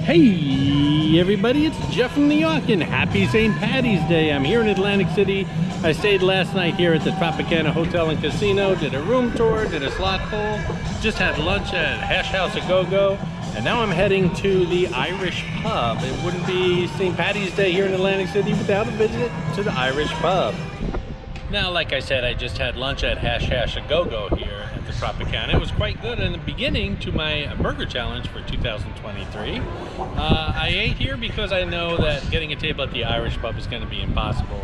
Hey everybody, it's Jeff from the Yawk and happy St. Patty's Day. I'm here in Atlantic City. I stayed last night here at the Tropicana Hotel and Casino, did a room tour, did a slot pull, just had lunch at Hash House A Go-Go, and now I'm heading to the Irish Pub. It wouldn't be St. Patty's Day here in Atlantic City without a visit to the Irish Pub. Now, like I said, I just had lunch at Hash House A Go-Go here at the Tropicana. It was quite good in the beginning to my burger challenge for 2023. I ate here because I know that getting a table at the Irish Pub is going to be impossible.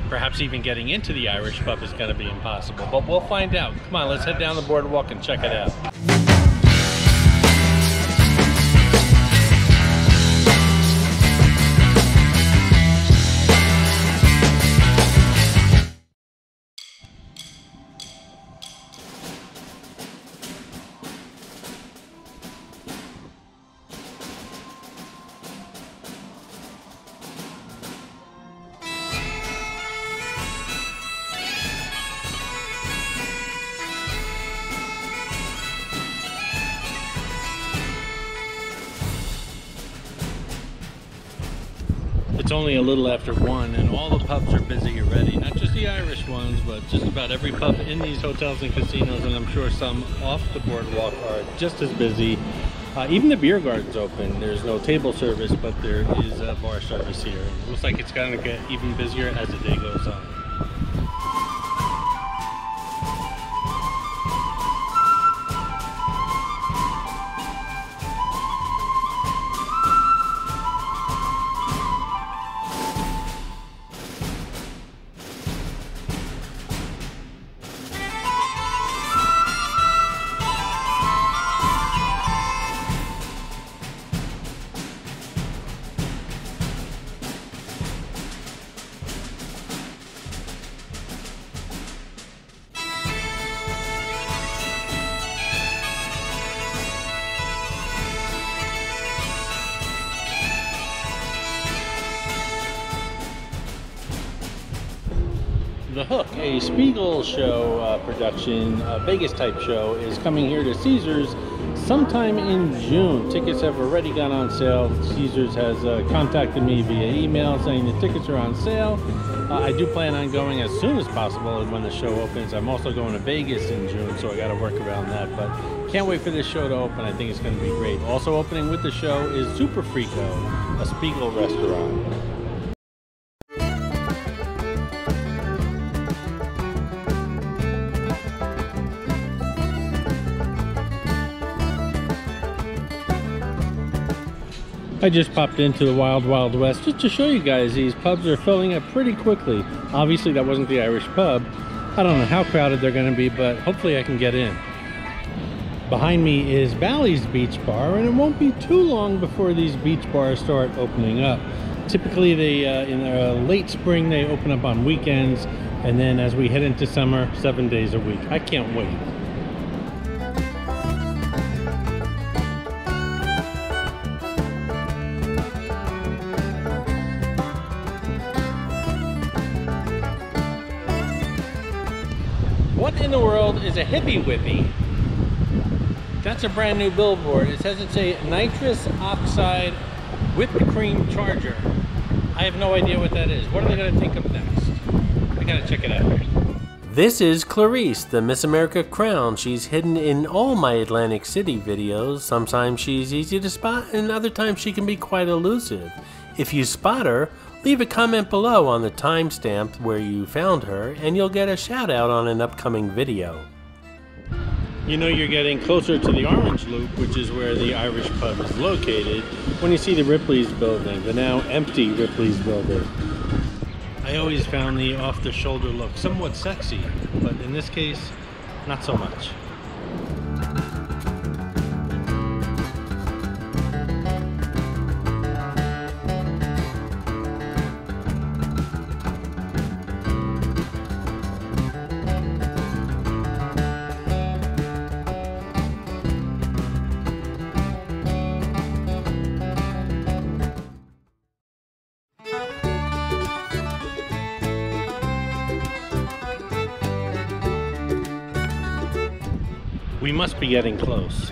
Perhaps even getting into the Irish Pub is going to be impossible, but we'll find out. Come on, let's head down the boardwalk and check it out. It's only a little after 1 and all the pubs are busy already. Not just the Irish ones, but just about every pub in these hotels and casinos, and I'm sure some off the boardwalk are just as busy. Even the beer garden's open. There's no table service, but there is a bar service here. It looks like it's going to get even busier as the day goes on. The Hook, a Spiegel show production, Vegas type show, is coming here to Caesars sometime in June. Tickets have already gone on sale. Caesars has contacted me via email saying the tickets are on sale. I do plan on going as soon as possible when the show opens. I'm also going to Vegas in June, so I got to work around that, but can't wait for this show to open. I think it's going to be great. Also opening with the show is Super Frico, a Spiegel restaurant. I just popped into the Wild Wild West just to show you guys these pubs are filling up pretty quickly. Obviously that wasn't the Irish Pub. I don't know how crowded they're going to be, but hopefully I can get in. Behind me is Bally's Beach Bar, and it won't be too long before these beach bars start opening up. Typically they in late spring they open up on weekends, and then as we head into summer, 7 days a week. I can't wait. What in the world is a hippie whippy? That's a brand new billboard. It says it's a nitrous oxide whipped cream charger. I have no idea what that is. What are they going to think of next? I gotta check it out. This is Clarice, the Miss America crown. She's hidden in all my Atlantic City videos. Sometimes she's easy to spot, and other times she can be quite elusive. If you spot her, leave a comment below on the timestamp where you found her, and you'll get a shout out on an upcoming video. You know you're getting closer to the Orange Loop, which is where the Irish Pub is located, when you see the Ripley's building, the now empty Ripley's building. I always found the off-the-shoulder look somewhat sexy, but in this case, not so much. We must be getting close.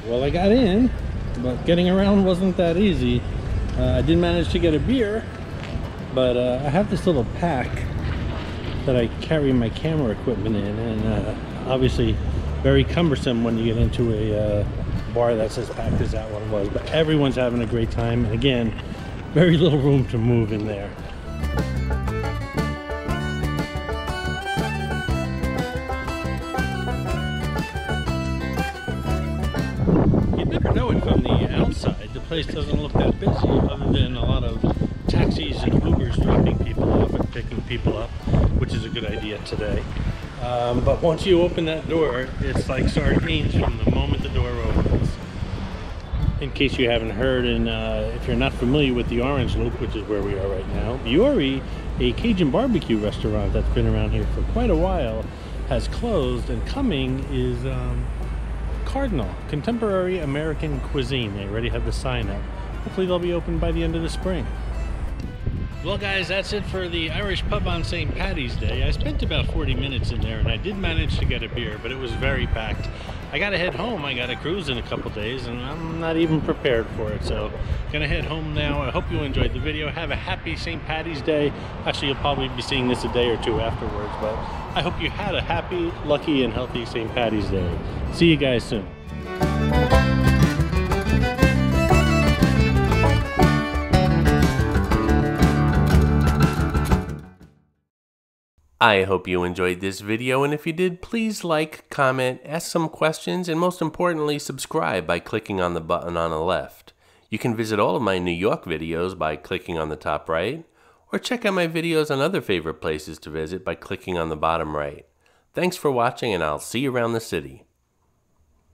well, I got in, but getting around wasn't that easy. I did manage to get a beer, but I have this little pack that I carry my camera equipment in, and obviously very cumbersome when you get into a bar that's as packed as that one was. But everyone's having a great time, and again, very little room to move in there. You'd never know it from the outside. The place doesn't look that busy, other than a lot of taxis and Ubers dropping people off and picking people up, which is a good idea today. But once you open that door, it's like sardines from the moment the door opens. In case you haven't heard, and if you're not familiar with the Orange Loop, which is where we are right now, Biore, a Cajun barbecue restaurant that's been around here for quite a while, has closed, and coming is Cardinal, Contemporary American Cuisine. They already have the sign up. Hopefully they'll be open by the end of the spring. Well guys, that's it for the Irish pub on St. Paddy's Day. I spent about 40 minutes in there, and I did manage to get a beer, but it was very packed. I gotta head home. I got a cruise in a couple days, and I'm not even prepared for it, so gonna head home now. I hope you enjoyed the video. Have a happy St. Paddy's Day. Actually, you'll probably be seeing this a day or two afterwards, but I hope you had a happy, lucky, and healthy St. Paddy's Day. See you guys soon. I hope you enjoyed this video, and if you did, please like, comment, ask some questions, and most importantly, subscribe by clicking on the button on the left. You can visit all of my New York videos by clicking on the top right, or check out my videos on other favorite places to visit by clicking on the bottom right. Thanks for watching, and I'll see you around the city.